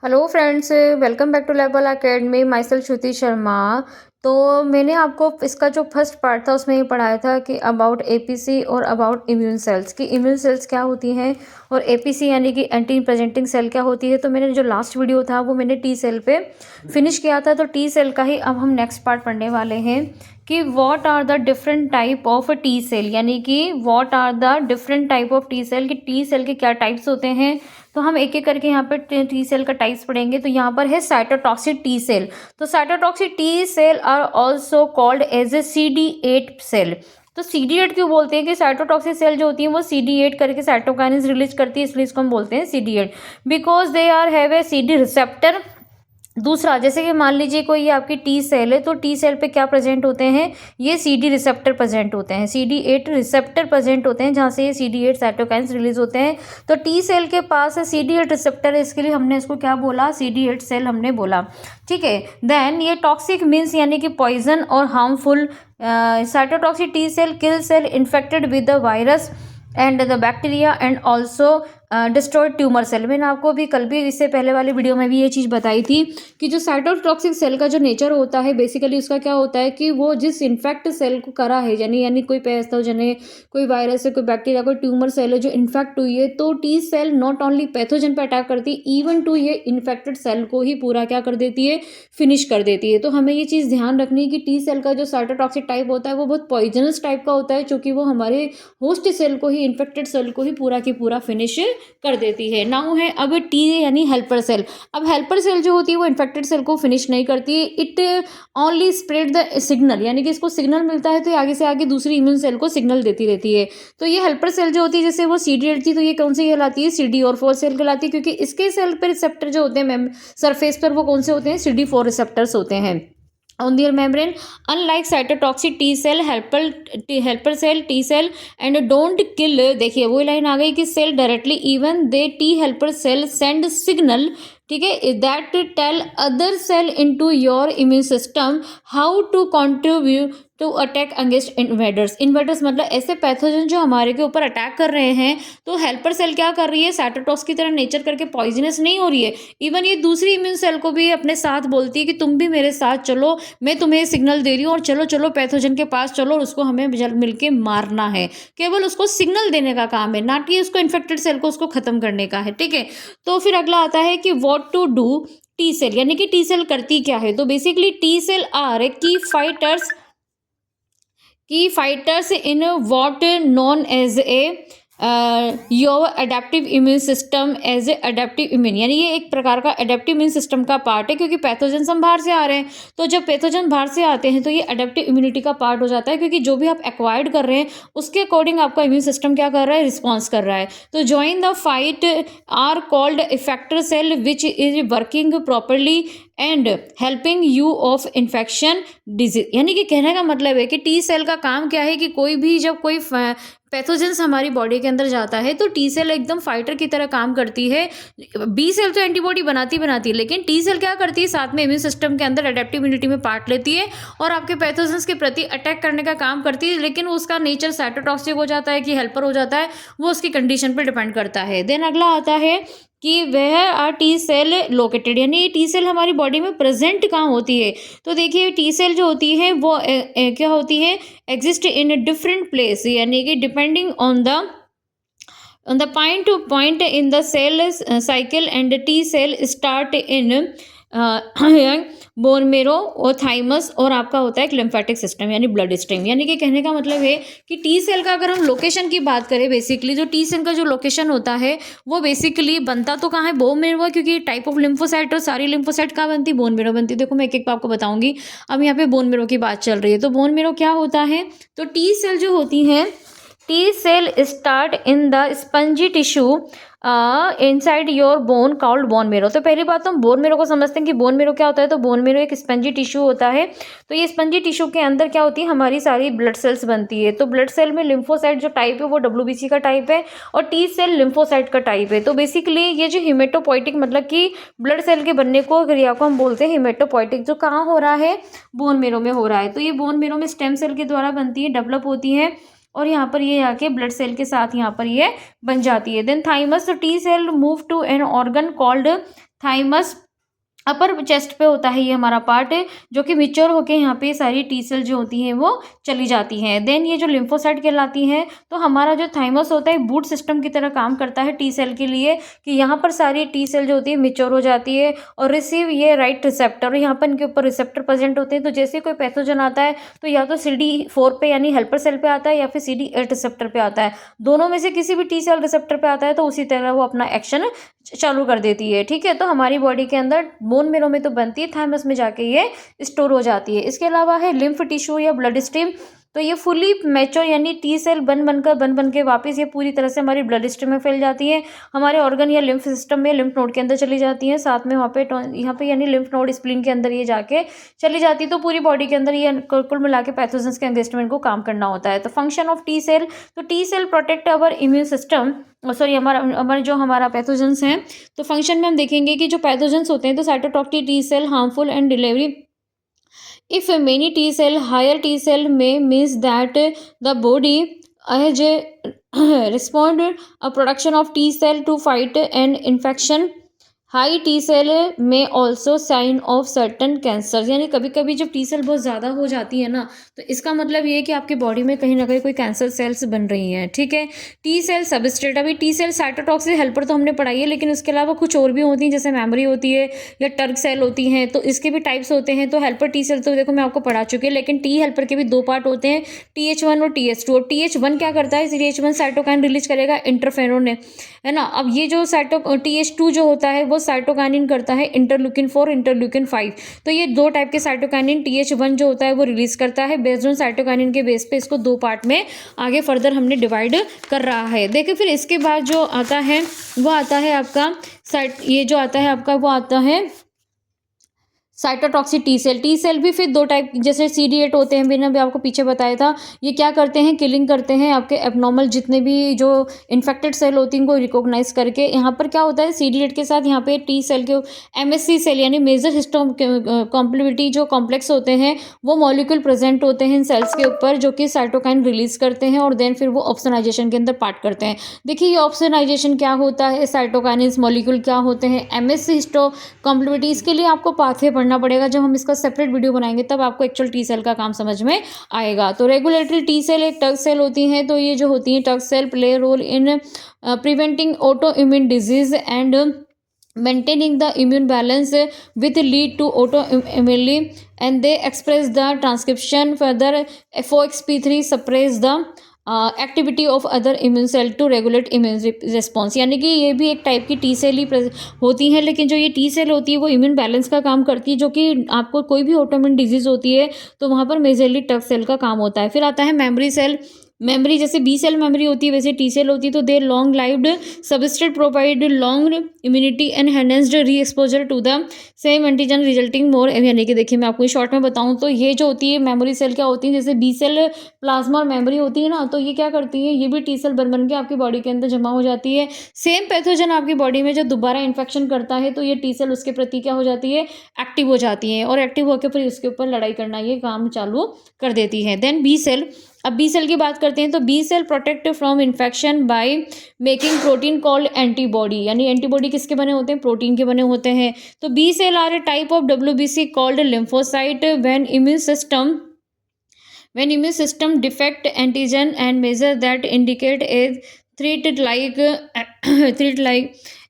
Hello friends, welcome back to Level Academy. Myself Shruti Sharma. तो मैंने आपको इसका जो फर्स्ट पार्ट था उसमें ये पढ़ाया था कि अबाउट एपीसी और अबाउट इम्यून सेल्स, कि इम्यून सेल्स क्या होती हैं और एपीसी यानी कि एंटी प्रेजेंटिंग सेल क्या होती है। तो मैंने जो लास्ट वीडियो था वो मैंने टी सेल पे फिनिश किया था। तो टी सेल का ही अब हम नेक्स्ट पार्ट पढ़ने वाले हैं कि what are the different type of T cell, यानी कि what are the different type of T cell, कि टी सेल के क्या टाइप्स होते हैं। तो हम एक एक करके यहाँ पर टी सेल का टाइप्स पढ़ेंगे। तो यहाँ पर है साइटोटॉक्सिक टी सेल। तो cytotoxic T cell are also called as a CD8 cell. तो CD8 क्यों बोलते हैं कि साइटोटॉक्सिक सेल जो होती है वो CD8 करके साइटोकाइनेस रिलीज करती है, इसलिए इसको हम बोलते हैं CD8, because they are have a CD receptor. दूसरा, जैसे कि मान लीजिए कोई ये आपकी टी सेल है, तो टी सेल पे क्या प्रेजेंट होते हैं, ये CD रिसेप्टर प्रेजेंट होते हैं, CD8 रिसेप्टर प्रेजेंट होते हैं, जहाँ से ये CD8 साइटोकाइन्स रिलीज होते हैं। तो टी सेल के पास CD8 रिसेप्टर है, इसके लिए हमने इसको क्या बोला, CD8 सेल हमने बोला। ठीक है। देन ये टॉक्सिक मीन्स यानी कि पॉइजन और harmful. Cytotoxic T cell kill cell infected with the virus and the bacteria and also destroyed tumour cell. मैंने आपको भी कल भी इससे पहले वाली वीडियो में भी ये चीज़ बताई थी कि जो साइटोटॉक्सिक सेल का जो नेचर होता है, बेसिकली उसका क्या होता है कि वो जिस इन्फेक्ट सेल को करा है, यानी कोई पैथोजन है, कोई वायरस है, कोई बैक्टीरिया, कोई ट्यूमर सेल है जो इन्फेक्ट हुई है, तो T cell not only pathogen पर अटैक करती है, इवन टू ये इन्फेक्टेड सेल को ही पूरा क्या कर देती है, फिनिश कर देती है। तो हमें ये चीज़ ध्यान रखनी है कि टी सेल का जो साइटोटॉक्सिक टाइप होता है वो बहुत पॉइजनस टाइप का होता है, क्योंकि वो हमारे होस्ट सेल को ही, इन्फेक्टेड सेल को ही पूरा की पूरा फिनिश कर देती है। नाउ है अब टी यानी हेल्पर सेल। अब हेल्पर सेल जो होती है वो इन्फेक्टेड सेल को फिनिश नहीं करती है, it only spread the signal, यानी कि इसको सिग्नल मिलता है तो आगे से आगे दूसरी इम्यून सेल को सिग्नल देती रहती है। तो ये हेल्पर सेल जो होती है, जैसे वो CD8 थी, तो ये कौन सी कहलाती है, CD4 सेल कहलाती है, क्योंकि इसके सेल पर रिसेप्टर जो होते हैं सरफेस पर, वो कौन से होते हैं, CD4 रिसेप्टर्स होते हैं on their membrane. Unlike cytotoxic T cell, helper cell T cell and don't kill, देखिए वो लाइन आ गई कि cell directly, even they T helper cell send signal, ठीक है, that tell other cell into your immune system how to contribute to attack against invaders. Invaders मतलब ऐसे pathogen जो हमारे के ऊपर अटैक कर रहे हैं। तो हेल्पर सेल क्या कर रही है, साइटोटॉक्स की तरह नेचर करके पॉइजनस नहीं हो रही है, इवन ये दूसरी इम्यून सेल को भी अपने साथ बोलती है कि तुम भी मेरे साथ चलो, मैं तुम्हें सिग्नल दे रही हूँ और चलो चलो पैथोजन के पास चलो और उसको हमें मिलके मारना है। केवल उसको सिग्नल देने का काम है, ना कि उसको इन्फेक्टेड सेल को उसको खत्म करने का है। ठीक है। तो फिर अगला आता है कि what to do T cell, यानी कि टी सेल करती क्या है। तो basically T cell are key fighters in what known as a your adaptive immune system as a adaptive immune, यानी ये एक प्रकार का अडेप्टिव इम्यून सिस्टम का पार्ट है, क्योंकि पैथोजन हम बाहर से आ रहे हैं। तो जब पैथोजन बाहर से आते हैं तो ये अडेप्टिव इम्यूनिटी का पार्ट हो जाता है, क्योंकि जो भी आप एक्वायर्ड कर रहे हैं उसके अकॉर्डिंग आपका इम्यून सिस्टम क्या कर रहा है, रिस्पॉन्स कर रहा है। तो join the fight are called effector cell which is working properly and helping you of infection disease. यानी कि कहने का मतलब है कि टी सेल का काम क्या है कि कोई भी जब कोई पैथोजेंस हमारी बॉडी के अंदर जाता है तो टी सेल एकदम फाइटर की तरह काम करती है। बी सेल तो एंटीबॉडी बनाती है, लेकिन टी सेल क्या करती है, साथ में इम्यून सिस्टम के अंदर अडेप्टिव इम्यूनिटी में पार्ट लेती है और आपके पैथोजेंस के प्रति अटैक करने का काम करती है। लेकिन उसका नेचर साइटोटॉक्सिक हो जाता है कि हेल्पर हो जाता है, वो उसकी कंडीशन पर डिपेंड करता है। देन अगला आता है कि वह आर टी सेल लोकेटेड, यानी ये टी सेल हमारी बॉडी में प्रेजेंट कहाँ होती है। तो देखिए टी सेल जो होती है वो क्या होती है, एग्जिस्ट इन डिफरेंट प्लेस, यानी कि depending on the point to point in the cell cycle and T cell start in bone marrow और थाइमस, और आपका होता है एक लिम्फेटिक सिस्टम यानी ब्लड स्ट्रीम। यानी कि कहने का मतलब है कि टी सेल का अगर हम लोकेशन की बात करें, बेसिकली जो टी सेल का जो लोकेशन होता है वो बेसिकली बनता तो कहाँ है, बोन मेरो, क्योंकि टाइप ऑफ लिम्फोसाइट और सारी लिम्फोसाइट कहाँ बनती है, बोन मेरो बनती है। देखो मैं एक एक आपको बताऊंगी। अब यहाँ पे बोन मेरो की बात चल रही है, तो बोन मेरो क्या होता है, तो टी सेल जो होती है, T cell start in the spongy tissue inside your bone called bone marrow. तो पहली बात तो हम बोन मेरो को समझते हैं कि बोन मेरो क्या होता है। तो बोन मेरो एक स्पंजी टिश्यू होता है। तो ये स्पंजी टिश्यू के अंदर क्या होती है, हमारी सारी ब्लड सेल्स बनती है। तो ब्लड सेल में लिम्फोसाइट जो टाइप है वो WBC का टाइप है और टी सेल लिम्फोसाइट का टाइप है। तो बेसिकली ये जो हिमेटोपोइटिक मतलब कि ब्लड सेल के बनने को क्रिया को हम बोलते हैं हिमेटोपोइटिक, जो कहाँ हो रहा है, बोन मेरो में हो रहा है। तो ये बोन मेरो में स्टेम सेल के द्वारा बनती है, डेवलप होती है और यहाँ पर ये आके ब्लड सेल के साथ यहाँ पर ये बन जाती है। देन थाइमस, तो T cell move to an organ called thymus. Upper chest पे होता है ये हमारा पार्ट, जो कि मिच्योर होके यहाँ पे सारी टी सेल जो होती हैं वो चली जाती हैं। देन ये जो लिम्फोसाइट कहलाती हैं, तो हमारा जो थाइमस होता है बूट सिस्टम की तरह काम करता है टी सेल के लिए, कि यहाँ पर सारी टी सेल जो होती है मिच्योर हो जाती है और रिसीव ये राइट रिसेप्टर, यहाँ पर इनके ऊपर रिसेप्टर प्रेजेंट होते हैं। तो जैसे कोई पैथोजन आता है तो या तो CD4 पे यानी हेल्पर सेल पे आता है या फिर CD8 रिसेप्टर पे आता है। दोनों में से किसी भी टी सेल रिसेप्टर पे आता है तो उसी तरह वो अपना एक्शन चालू कर देती है। ठीक है, तो हमारी बॉडी के अंदर बोन मेरो में तो बनती है, थाइमस में जाके ये स्टोर हो जाती है। इसके अलावा है लिम्फ टिश्यू या ब्लड स्ट्रीम, तो ये फुली मैच्योर यानी टी सेल बन के वापस ये पूरी तरह से हमारी ब्लड स्ट्रीम में फैल जाती है, हमारे ऑर्गन या लिम्फ सिस्टम में लिम्फ नोड के अंदर चली जाती हैं, साथ में यहाँ पे यानी लिम्फ नोड स्प्लीन के अंदर ये जाके चली जाती है। तो पूरी बॉडी के अंदर ये कुल मिला के पैथोजेंस के अगेंस्ट में इनको काम करना होता है। तो फंक्शन ऑफ टी सेल, तो T cell protect our immune system, sorry हमारा पैथोजेंस हैं। तो फंक्शन में हम देखेंगे कि जो पैथोजेंस होते हैं, तो cytotoxic T cell harmful and delivery if many T cell, higher T cell may means that the body has responded a production of T cell to fight an infection. High T cell में also sign of certain cancer, यानी कभी कभी जब T cell बहुत ज़्यादा हो जाती है ना, तो इसका मतलब ये है कि आपकी बॉडी में कहीं ना कहीं कोई कैंसर सेल्स बन रही हैं। ठीक है, टी सेल सबस्ट्रेट, अभी टी सेल साइटोटॉक्सिक हेल्पर तो हमने पढ़ाई है, लेकिन उसके अलावा कुछ और भी होती हैं, जैसे मेमोरी होती है या टर्क सेल होती हैं, तो इसके भी टाइप्स होते हैं। तो हेल्पर टी सेल तो देखो मैं आपको पढ़ा चुकी है, लेकिन टी हेल्पर के भी दो पार्ट होते हैं, TH1 और TH2। और TH1 क्या करता है, TH1 साइटोकाइन रिलीज करेगा इंटरफेरोन ने, है ना। अब ये जो TH2 जो होता है वो साइटोकाइनिन करता है इंटरल्यूकिन 4 इंटरल्यूकिन 5। तो ये दो टाइप के साइटोकाइनिन, TH1 जो होता है वो रिलीज करता है, बेस्ड ऑन साइटोकाइनिन के बेस पे इसको दो पार्ट में आगे फर्दर हमने डिवाइड कर रहा है। देखिए फिर इसके बाद जो आता है वो आता है आपका वो आता है cytotoxic T cell. T cell भी फिर दो टाइप, जैसे CD8 होते हैं, मैंने अभी आपको पीछे बताया था, ये क्या करते हैं, किलिंग करते हैं आपके एबनॉर्मल जितने भी जो इन्फेक्टेड सेल होती हैं उनको रिकॉग्नाइज करके। यहाँ पर क्या होता है, CD8 के साथ यहाँ पे टी सेल के MSC सेल यानी मेजर हिस्टो कॉम्प्लिमेंट्री जो कॉम्प्लेक्स होते हैं वो मॉलिक्यूल प्रेजेंट होते हैं इन सेल्स के ऊपर, जो कि साइटोकाइन रिलीज करते हैं और देन फिर वो ऑप्सोनाइजेशन के अंदर पार्ट करते हैं। देखिए ये ऑप्सोनाइजेशन क्या होता है, साइटोकाइनिन मॉलिक्यूल क्या होते हैं, MSC हिस्टो कॉम्प्लिमेंट्री, इसके लिए आपको पाथवे पढ़ना पड़ेगा। जब हम इसका सेपरेट वीडियो बनाएंगे तब आपको एक्चुअल टी सेल का काम समझ में आएगा। तो रेगुलेटरी टी सेल एक टग सेल होती हैं, तो ये जो होती हैं tug cell play role in preventing auto immune disease and maintaining the immune balance with lead to autoimmunity, and they express the transcription further FOXP3 suppress the activity of other immune cell to regulate immune response. यानी कि ये भी एक type की T cell ही होती हैं, लेकिन जो ये टी सेल होती है वो इम्यून बैलेंस का काम करती है, जो कि आपको कोई भी ऑटोइम्यून डिजीज होती है तो वहाँ पर मेजरली टफ सेल का काम होता है। फिर आता है मेमोरी सेल। मेमोरी जैसे बी सेल मेमोरी होती है वैसे टी सेल होती है, तो they long lived substrate provide long immunity enhanced reexposure to the same antigen resulting more. यानी कि देखिए मैं आपको शॉर्ट में बताऊं तो ये जो होती है मेमोरी सेल क्या होती है, जैसे बी सेल प्लाज्मा और मेमोरी होती है ना, तो ये क्या करती है, ये भी टी सेल बन के आपकी बॉडी के अंदर जमा हो जाती है। सेम पैथोजन आपकी बॉडी में जब दोबारा इन्फेक्शन करता है तो ये टी सेल उसके प्रति क्या हो जाती है, एक्टिव हो जाती है, और एक्टिव होकर फिर उसके ऊपर लड़ाई करना ये काम चालू कर देती है। देन बी सेल, अब बी सेल की बात करते हैं, तो B cell protect from infection by making protein called antibody. यानी एंटीबॉडी किसके बने होते हैं, प्रोटीन के बने होते हैं। तो B cell are a type of WBC called lymphocyte when immune system defect antigen and measure that indicate a threat like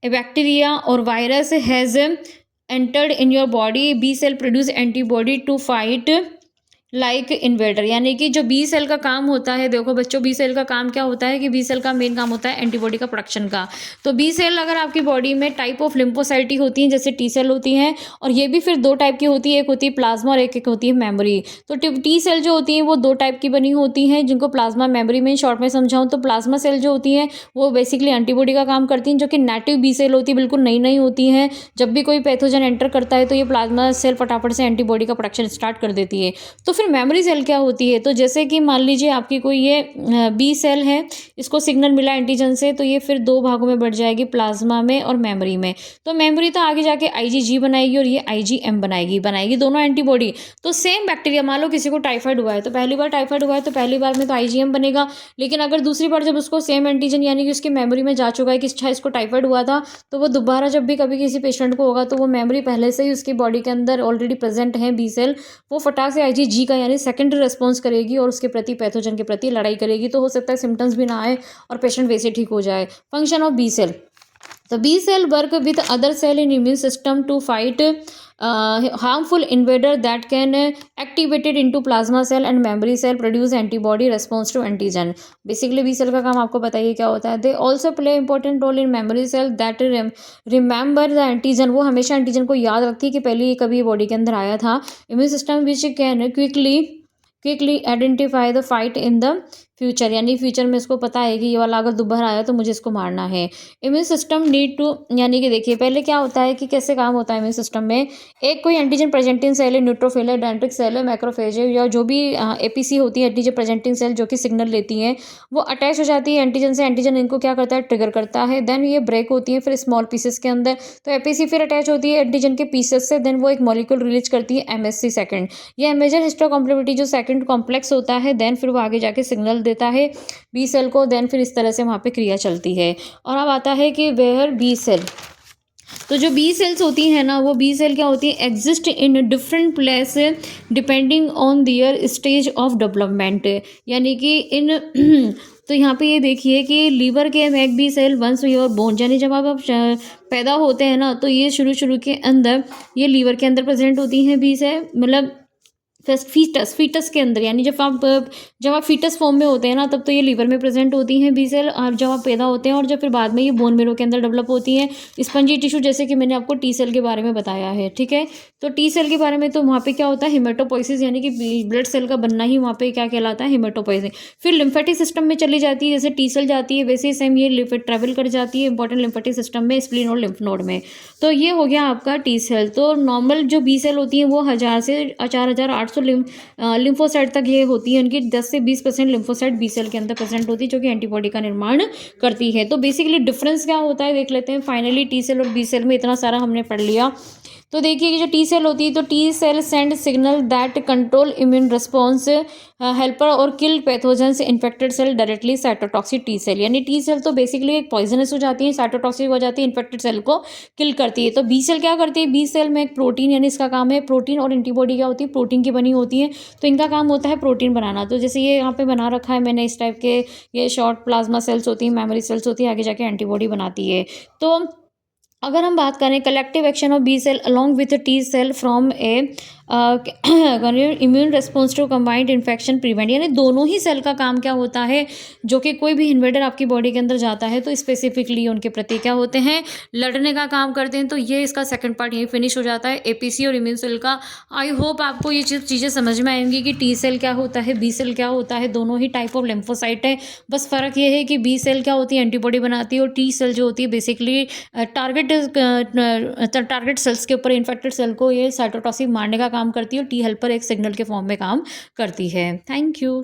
a bacteria or virus has entered in your body. B cell produce antibody to fight like invader. यानी कि जो B cell का काम होता है, देखो बच्चों B cell का काम क्या होता है कि बी सेल का मेन काम होता है एंटीबॉडी का प्रोडक्शन का। तो बी सेल अगर आपकी बॉडी में टाइप ऑफ लिम्फोसाइटी होती हैं जैसे टी सेल होती हैं, और ये भी फिर दो टाइप की होती है, एक होती है प्लाज्मा और एक होती है मेमोरी। तो टी सेल जो होती हैं वो दो टाइप की बनी होती हैं, जिनको प्लाज्मा मेमोरी में शॉर्ट में समझाऊँ तो प्लाज्मा सेल जो होती हैं वो बेसिकली एंटीबॉडी का काम करती हैं, जो कि नेटिव बी सेल होती है, बिल्कुल नई नई होती हैं। जब भी कोई पैथोजन एंटर करता है तो ये प्लाज्मा सेल फटाफट से एंटीबॉडी का प्रोडक्शन स्टार्ट कर देती है। तो फिर मेमोरी सेल क्या होती है? तो जैसे कि मान लीजिए आपकी कोई ये बी सेल है, इसको सिग्नल मिला एंटीजन से, तो ये फिर 2 भागों में बढ़ जाएगी, प्लाज़्मा में और मेमोरी में। तो मेमोरी तो आगे जाके आईजीजी बनाएगी और ये आईजीएम बनाएगी दोनों एंटीबॉडी। तो सेम बैक्टीरिया, मान लो किसी को टाइफाइड हुआ है, तो पहली बार टाइफाइड हुआ है तो पहली बार में तो आईजीएम बनेगा, लेकिन अगर दूसरी बार जब उसको सेम एंटीजन यानी कि उसकी मेमोरी में जा चुका है कि अच्छा इसको टाइफाइड हुआ था, तो वो दोबारा जब भी कभी किसी पेशेंट को होगा तो वो मेमोरी पहले से ही उसकी बॉडी के अंदर ऑलरेडी प्रेजेंट है बी सेल, वो फटाक से आईजीजी का यानी सेकेंडरी रिस्पॉन्स करेगी और उसके प्रति पैथोजन के प्रति लड़ाई करेगी। तो हो सकता है सिम्टम्स भी ना आए और पेशेंट वैसे ठीक हो जाए। Function of B cell, the B cell work with other cell in immune system to fight harmful invader that can activated into plasma cell and memory cell produce antibody response to antigen। basically B cell का काम आपको बताइए क्या होता है। they also play important role in memory cell that remember the antigen, वो हमेशा antigen को याद रखती है कि पहले ये कभी बॉडी के अंदर आया था। immune system which can quickly identify the fight in the future, यानी फ्यूचर में इसको पता है कि ये वाला अगर दोबारा आया तो मुझे इसको मारना है। इम्यून सिस्टम नीड टू, यानी कि देखिए पहले क्या होता है कि कैसे काम होता है इम्यून सिस्टम में। एक कोई एंटीजन प्रेजेंटिंग सेल है, न्यूट्रोफिल है, डेंड्रिटिक सेल है, मैक्रोफेज है, या जो भी एपीसी होती है एंटीजन प्रेजेंटिंग सेल जो कि सिग्नल लेती हैं, वो अटैच हो जाती है एंटीजन से। एंटीजन इनको क्या करता है, ट्रिगर करता है। देन ये ब्रेक होती है फिर स्मॉल पीसेस के अंदर, तो एपीसी फिर अटैच होती है एंटीजन के पीसेस से। देन वो एक मॉलिक्यूल रिलीज करती है एमएससी सेकंड, ये मेजर हिस्टोकॉम्प्लेमेंट्री जो सेकंड कॉम्प्लेक्स होता है। देन फिर वो आगे जाके सिग्नल देता है बी सेल को। देन फिर इस तरह से वहाँ पे क्रिया चलती है। और अब आता है कि वेयर बी सेल, तो जो बी सेल्स होती हैं ना, वो बी सेल क्या होती है, exist in different place depending on their stage of development, यानी कि इन तो यहाँ पे ये देखिए कि लीवर के में एक B cell once your bone, यानी जब आप पैदा होते हैं ना तो ये शुरू के अंदर ये लीवर के अंदर प्रेजेंट होती हैं बी सेल, मतलब फीटस के अंदर, यानी जब आप फीटस फॉर्म में होते हैं ना तब तो ये लीवर में प्रेजेंट होती हैं बी सेल, और जब आप पैदा होते हैं और जब फिर बाद में ये बोन मेरो के अंदर डेवलप होती हैं स्पंजी टिश्यू, जैसे कि मैंने आपको टी सेल के बारे में बताया है। ठीक है, तो टी सेल के बारे में तो वहाँ पे क्या होता है, हिमेटोपोइसिस, यानी कि ब्लड सेल का बनना ही वहाँ पे क्या कहलाता है, हिमेटोपोइसिस। फिर लिम्फेटिक सिस्टम में चली जाती है, जैसे टी सेल जाती है वैसे ही सेम ये ट्रेवल कर जाती है इंपॉर्टेंट लिम्फेटिक सिस्टम में, स्प्लीन और लिम्फ नोड में। तो ये हो गया आपका टी सेल। तो नॉर्मल जो बी सेल होती है वो 1000 से 4800 लिम्फोसाइट तक ये होती है, उनकी 10 से 20% लिम्फोसाइट बी सेल के अंदर प्रेजेंट होती है जो कि एंटीबॉडी का निर्माण करती है। तो बेसिकली डिफरेंस क्या होता है देख लेते हैं। फाइनली टी सेल और बी सेल में इतना सारा हमने पढ़ लिया। तो देखिए कि जो टी सेल होती है तो T cell send signal that control immune response helper और kill pathogens infected cell directly. Cytotoxic T cell, यानी टी सेल तो बेसिकली एक पॉइजनस हो जाती है, साइटोटॉक्सिक हो जाती है, इन्फेक्टेड सेल को किल करती है। तो बी सेल क्या करती है, बी सेल में एक प्रोटीन, यानी इसका काम है प्रोटीन, और एंटीबॉडी क्या होती है, प्रोटीन की बनी होती है। तो इनका काम होता है प्रोटीन बनाना। तो जैसे ये यहाँ पे बना रखा है मैंने इस टाइप के, ये शॉर्ट प्लाज्मा सेल्स होती है, मेमोरी सेल्स होती है, आगे जाके एंटीबॉडी बनाती है। तो अगर हम बात करें collective action of B cell along with T cell from a immune response to combined infection prevent, यानी दोनों ही सेल का काम क्या होता है, जो कि कोई भी इन्वेडर आपकी बॉडी के अंदर जाता है तो स्पेसिफिकली उनके प्रति क्या होते हैं, लड़ने का काम करते हैं। तो ये इसका सेकंड पार्ट यही फिनिश हो जाता है एपीसी और इम्यून सेल का। आई होप आपको ये चीज़ें समझ में आएंगी कि टी सेल क्या होता है, बी सेल क्या होता है, दोनों ही टाइप ऑफ लिम्फोसाइट है। बस फ़र्क ये है कि बी सेल क्या होती है, एंटीबॉडी बनाती है, और टी सेल जो होती है बेसिकली टारगेट सेल्स के ऊपर, इन्फेक्टेड सेल को ये साइटोटॉक्सिक मारने का काम करती है, और टी हेल्पर एक सिग्नल के फॉर्म में काम करती है। Thank you.